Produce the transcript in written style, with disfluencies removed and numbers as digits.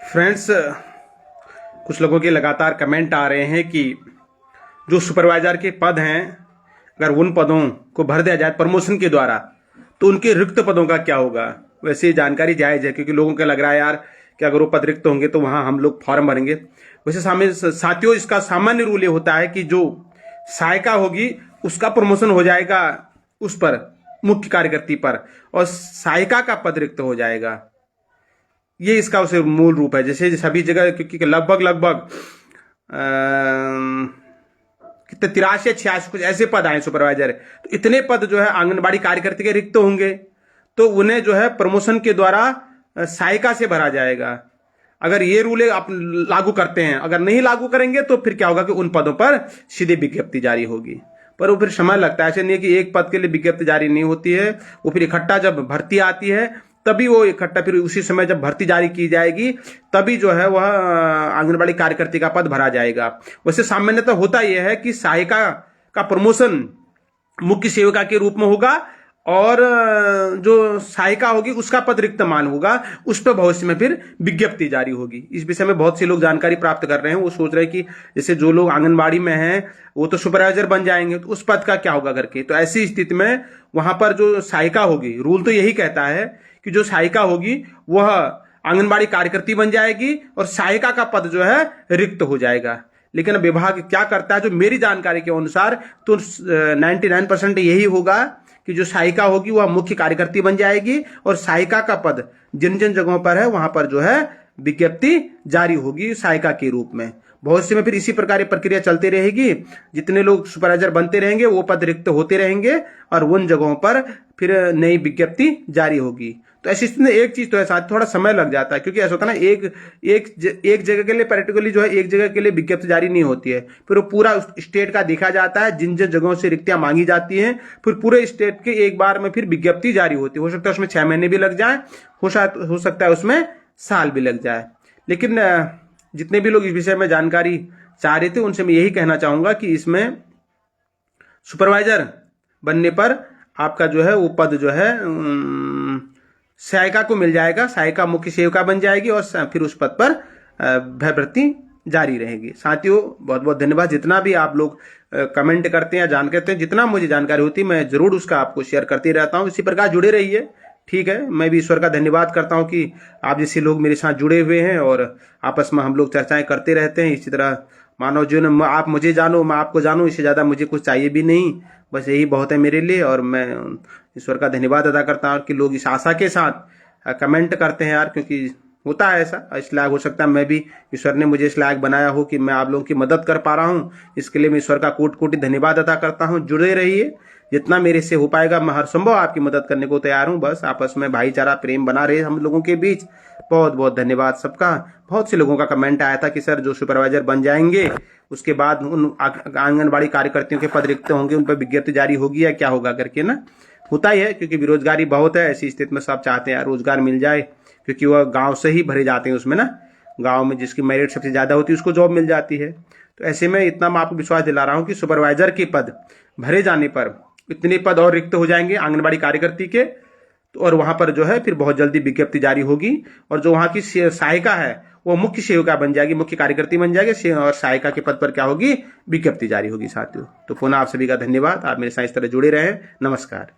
Friends, कुछ लोगों के लगातार कमेंट आ रहे हैं कि जो सुपरवाइजर के पद हैं, अगर उन पदों को भर दिया जाए प्रमोशन के द्वारा तो उनके रिक्त पदों का क्या होगा। वैसे जानकारी जायज़ है क्योंकि लोगों को लग रहा है यार कि अगर वो पद रिक्त होंगे तो वहां हम लोग फॉर्म भरेंगे। वैसे साथियों, इसका सामान्य रूल ये होता है कि जो सहायिका होगी उसका प्रमोशन हो जाएगा उस पर, मुख्य कार्यकर्ती पर, और सहायिका का पद रिक्त हो जाएगा। ये इसका उसे मूल रूप है। जैसे सभी जगह क्योंकि लगभग कितने 83 या 86 कुछ ऐसे पद आए सुपरवाइजर, तो इतने पद जो है आंगनबाड़ी कार्यकर्ता के रिक्त होंगे तो उन्हें जो है प्रमोशन के द्वारा सहायिका से भरा जाएगा। अगर ये रूल आप लागू करते हैं, अगर नहीं लागू करेंगे तो फिर क्या होगा कि उन पदों पर सीधे विज्ञप्ति जारी होगी। पर वो फिर समय लगता है। ऐसे नहीं है कि एक पद के लिए विज्ञप्ति जारी नहीं होती है, वो फिर इकट्ठा जब भर्ती आती है तभी वो इकट्ठा, फिर उसी समय जब भर्ती जारी की जाएगी तभी जो है वह आंगनबाड़ी कार्यकर्ता का पद भरा जाएगा। वैसे सामान्यतः होता यह है कि सहायिका का प्रमोशन मुख्य सेविका के रूप में होगा और जो सहायिका होगी उसका पद रिक्त मान होगा, उस पर भविष्य में फिर विज्ञप्ति जारी होगी। इस विषय में बहुत से लोग जानकारी प्राप्त कर रहे हैं। वो सोच रहे हैं कि जैसे जो लोग आंगनबाड़ी में हैं वो तो सुपरवाइजर बन जाएंगे, तो उस पद का क्या होगा करके। तो ऐसी स्थिति में वहां पर जो सहायिका होगी, रूल तो यही कहता है कि जो सहायिका होगी वह आंगनबाड़ी कार्यकर्ती बन जाएगी और सहायिका का पद जो है रिक्त हो जाएगा। लेकिन विभाग क्या करता है, जो मेरी जानकारी के अनुसार तो 99% यही होगा कि जो सहायिका होगी वह मुख्य कार्यकर्ती बन जाएगी और सहायिका का पद जिन जिन जगहों पर है वहां पर जो है विज्ञप्ति जारी होगी सहायिका के रूप में। भविष्य में फिर इसी प्रकार की प्रक्रिया चलती रहेगी। जितने लोग सुपरवाइजर बनते रहेंगे वो पद रिक्त होते रहेंगे और उन जगहों पर फिर नई विज्ञप्ति जारी होगी। तो ऐसी स्थिति में एक चीज तो है, साथ थोड़ा समय लग जाता है क्योंकि ऐसा होता है ना, एक जगह के लिए पर्टिकुलरली जो है एक जगह के लिए विज्ञप्ति जारी नहीं होती है, फिर वो पूरा स्टेट का देखा जाता है जिन जिन जगहों से रिक्तियां मांगी जाती हैं, फिर पूरे स्टेट के एक बार में फिर विज्ञप्ति जारी होती है। हो सकता है उसमें 6 महीने भी लग जाए, हो सकता है उसमें साल भी लग जाए। लेकिन जितने भी लोग इस विषय में जानकारी चाह रहे थे उनसे मैं यही कहना चाहूंगा कि इसमें सुपरवाइजर बनने पर आपका जो है वो पद जो है सहायिका को मिल जाएगा, सहायिका मुख्य सेविका बन जाएगी और फिर उस पद पर भर्ती जारी रहेगी। साथियों, बहुत बहुत धन्यवाद। जितना भी आप लोग कमेंट करते हैं, जान करते हैं, जितना मुझे जानकारी होती है मैं जरूर उसका आपको शेयर करते रहता हूँ। इसी प्रकार जुड़े रहिए, ठीक है। मैं भी ईश्वर का धन्यवाद करता हूँ कि आप जैसे लोग मेरे साथ जुड़े हुए हैं और आपस में हम लोग चर्चाएं करते रहते हैं। इसी तरह मानव जीवन में आप मुझे जानो, मैं आपको जानूं, इससे ज़्यादा मुझे कुछ चाहिए भी नहीं। बस यही बहुत है मेरे लिए और मैं ईश्वर का धन्यवाद अदा करता हूँ कि लोग इस आशा के साथ कमेंट करते हैं यार, क्योंकि होता है ऐसा। इस लायक हो सकता है मैं भी, ईश्वर ने मुझे इस लायक बनाया हो कि मैं आप लोगों की मदद कर पा रहा हूँ। इसके लिए मैं ईश्वर का कोटि कोटि धन्यवाद अदा करता हूँ। जुड़े रहिए, जितना मेरे से हो पाएगा मैं हर संभव आपकी मदद करने को तैयार हूँ। बस आपस में भाईचारा प्रेम बना रहे हम लोगों के बीच। बहुत बहुत धन्यवाद सबका। बहुत से लोगों का कमेंट आया था कि सर जो सुपरवाइजर बन जाएंगे उसके बाद उन आंगनबाड़ी कार्यकर्तियों के पद रिक्त होंगे, उन पर विज्ञप्ति जारी होगी या क्या होगा करके ना। होता ही है क्योंकि बेरोजगारी बहुत है। ऐसी स्थिति में सब चाहते हैं यार रोजगार मिल जाए, क्योंकि वह गांव से ही भरे जाते हैं उसमें ना। गांव में जिसकी मेरिट सबसे ज्यादा होती है उसको जॉब मिल जाती है। तो ऐसे में इतना मैं आपको विश्वास दिला रहा हूं कि सुपरवाइजर के पद भरे जाने पर इतने पद और रिक्त हो जाएंगे आंगनबाड़ी कार्यकर्ती के, तो और वहां पर जो है फिर बहुत जल्दी विज्ञप्ति जारी होगी और जो वहां की सहायिका है वो मुख्य सेविका बन जाएगी, मुख्य कार्यकर्ती बन जाएगी और सहायिका के पद पर क्या होगी, विज्ञप्ति जारी होगी। साथियों, तो पुनः आप सभी का धन्यवाद। आप मेरे साथ इस तरह जुड़े रहे। नमस्कार।